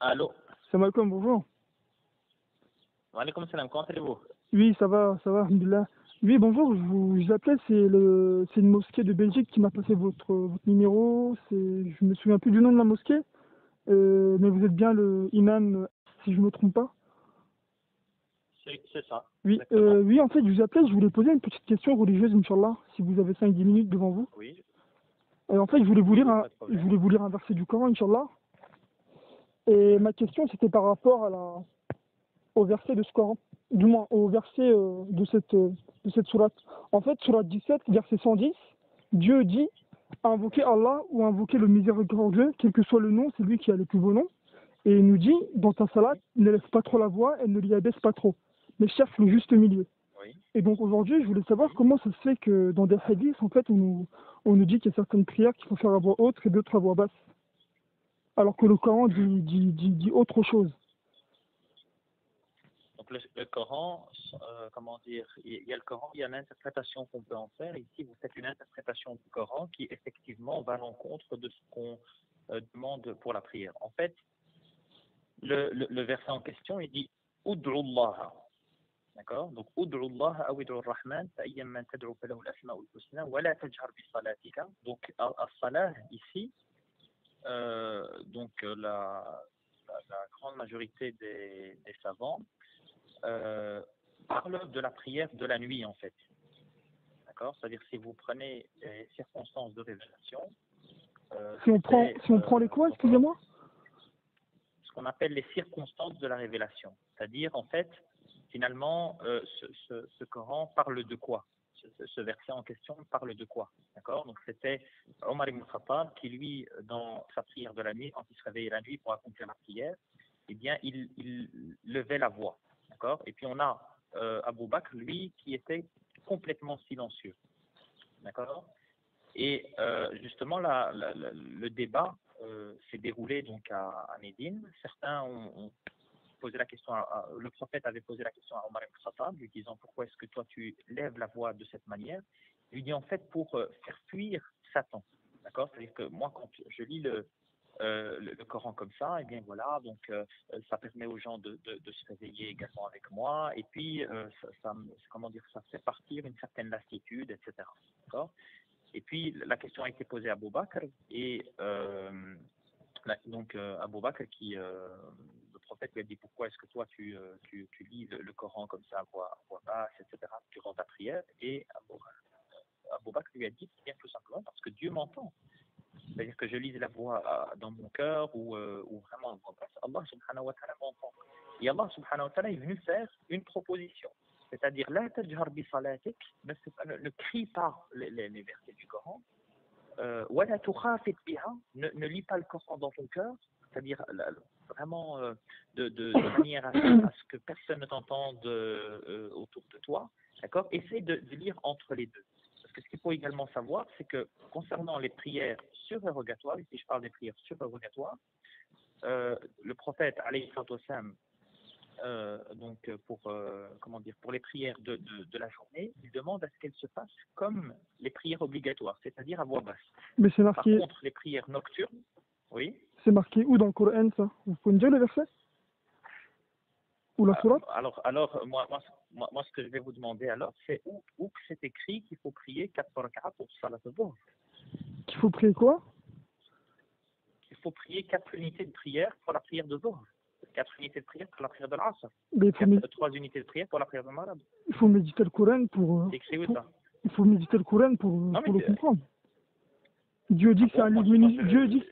Allô? Salam alaikum, bonjour. Wa alaykoum salam, comment allez-vous? Oui, ça va, alhamdoulilah. Oui, bonjour, je vous appelais, c'est une mosquée de Belgique qui m'a passé votre numéro. Je me souviens plus du nom de la mosquée, mais vous êtes bien le imam, si je me trompe pas. C'est ça, Oui, exactement. oui, en fait, je vous appelais, je voulais poser une petite question religieuse, Inch'Allah, si vous avez 5-10 minutes devant vous. Oui, En fait, je voulais vous oui, lire oui, un, pas de je problème. voulais vous lire un verset du Coran, Inch'Allah. Et ma question, c'était par rapport au verset de ce Coran, du moins au verset de cette sourate. En fait, sourate 17, verset 110, Dieu dit invoquer Allah ou invoquer le miséricordieux, quel que soit le nom, c'est lui qui a le plus beau nom. Et il nous dit, dans ta salat, ne lève pas trop la voix et ne l'y abaisse pas trop, mais cherche le juste milieu. Oui, Et donc aujourd'hui, je voulais savoir oui. comment ça se fait que dans des hadiths, en fait, on nous dit qu'il y a certaines prières qu'il faut faire à voix haute et d'autres à voix basse, alors que le Coran dit autre chose. Donc le Coran, comment dire, il y a le Coran, il y a l'interprétation qu'on peut en faire. Ici, vous faites une interprétation du Coran qui effectivement va à l'encontre de ce qu'on demande pour la prière. En fait, le verset en question, il dit Ud'u Allah. D'accord? Donc, Ud'u Allah aw ud'u ar-Rahman, fa ayyamman tad'u falahu al-asma'ul husna wa la tajhar bi salatika. Donc, as-salah ici, la grande majorité des savants parlent de la prière de la nuit en fait. D'accord? C'est-à-dire si vous prenez les circonstances de révélation, Si on prend les quoi, excusez-moi? ce qu'on appelle les circonstances de la révélation. C'est-à-dire en fait, finalement, ce Coran parle de quoi? Ce verset en question parle de quoi? D'accord? Donc c'était Omar ibn Khattab qui lui, dans sa prière de la nuit, quand il se réveillait la nuit pour accomplir la prière, eh bien il levait la voix. D'accord? Et puis on a Abu Bakr, lui, qui était complètement silencieux. D'accord? Et justement, le débat s'est déroulé donc à Médine. Certains ont posé la question, le prophète avait posé la question à Omar ibn Khattab, lui disant pourquoi est-ce que toi tu lèves la voix de cette manière? Il lui dit en fait pour faire fuir Satan. D'accord? C'est-à-dire que moi, quand je lis le Coran comme ça, et bien voilà, donc ça permet aux gens de se réveiller également avec moi, et puis comment dire, ça fait partir une certaine lassitude, etc. D'accord? Et puis la question a été posée à Abu Bakr, et donc Abu Bakr le prophète lui a dit pourquoi est-ce que toi tu lis le Coran comme ça à voix basse, etc. durant ta prière, et Abu Bakr lui a dit bien tout simplement parce que Dieu m'entend. C'est-à-dire que je lise la voix dans mon cœur ou vraiment en voix basse. Allah subhanahu wa ta'ala m'entend. Et Allah subhanahu wa ta'ala est venu faire une proposition. C'est-à-dire, la tajhar bi salatik, ne crie pas les versets du Coran. Wa la tukhafit biha, ne lis pas le Coran dans ton cœur. C'est-à-dire, vraiment de manière à ce que personne ne t'entende autour de toi. D'accord? Essaye de lire entre les deux. Parce que ce qu'il faut également savoir, c'est que concernant les prières surérogatoires, ici je parle des prières surérogatoires, le prophète, alayhi salatu wassalam, donc pour les prières de la journée, il demande à ce qu'elles se fassent comme les prières obligatoires, c'est-à-dire à voix basse. Mais c'est Par marqué, contre, les prières nocturnes, oui. c'est marqué où dans le Coran, ça? Vous pouvez me dire le verset? Ou la sourate? Alors moi, ce que je vais vous demander alors, c'est où que c'est écrit qu'il faut prier 4 rak'at pour salat al-dhuhr. Qu'il faut prier quoi? Il faut prier 4 unités de prière pour la prière de Dhuhr, 4 unités de prière pour la prière de l'Asr, Mais 3 unités de prière pour la prière de Maghrib. il faut méditer le Coran C'est écrit où ça? il faut méditer le Coran pour Non, le mais comprendre. Dieu dit que c'est un livre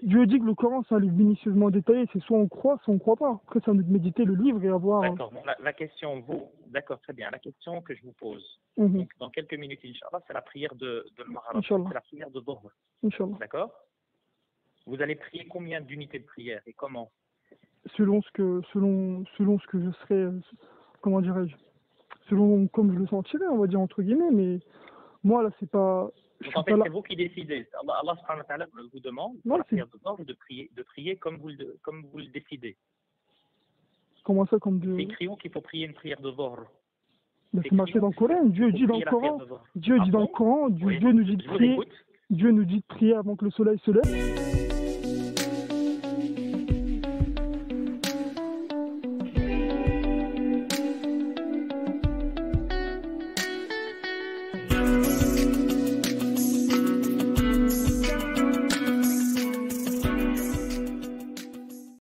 Dieu dit que le Coran c'est un livre minutieusement détaillé, c'est soit on croit, soit on croit pas. Après c'est à nous de méditer le livre et avoir. D'accord. Bon, la question, d'accord, très bien. La question que je vous pose, donc, dans quelques minutes, Inch'Allah, c'est la prière de Maghrib. Inch'Allah. C'est la prière de Dhuhr. Inch'Allah. D'accord? Vous allez prier combien d'unités de prière et comment? Selon ce que je serais, comment dirais-je, selon comme je le sentirais, on va dire entre guillemets, mais moi là c'est pas. Donc en fait, c'est vous qui décidez. Allah subhanahu wa ta'ala vous demande pour la prière de Dhuhr de prier comme vous le décidez. Comment ça, comme de. C'est écrit où qu'il faut prier une prière de Dhuhr? Mais c'est marqué dans le Coran. Dieu dit dans le Coran. Dieu nous dit de prier. Dieu nous dit de prier avant que le soleil se lève.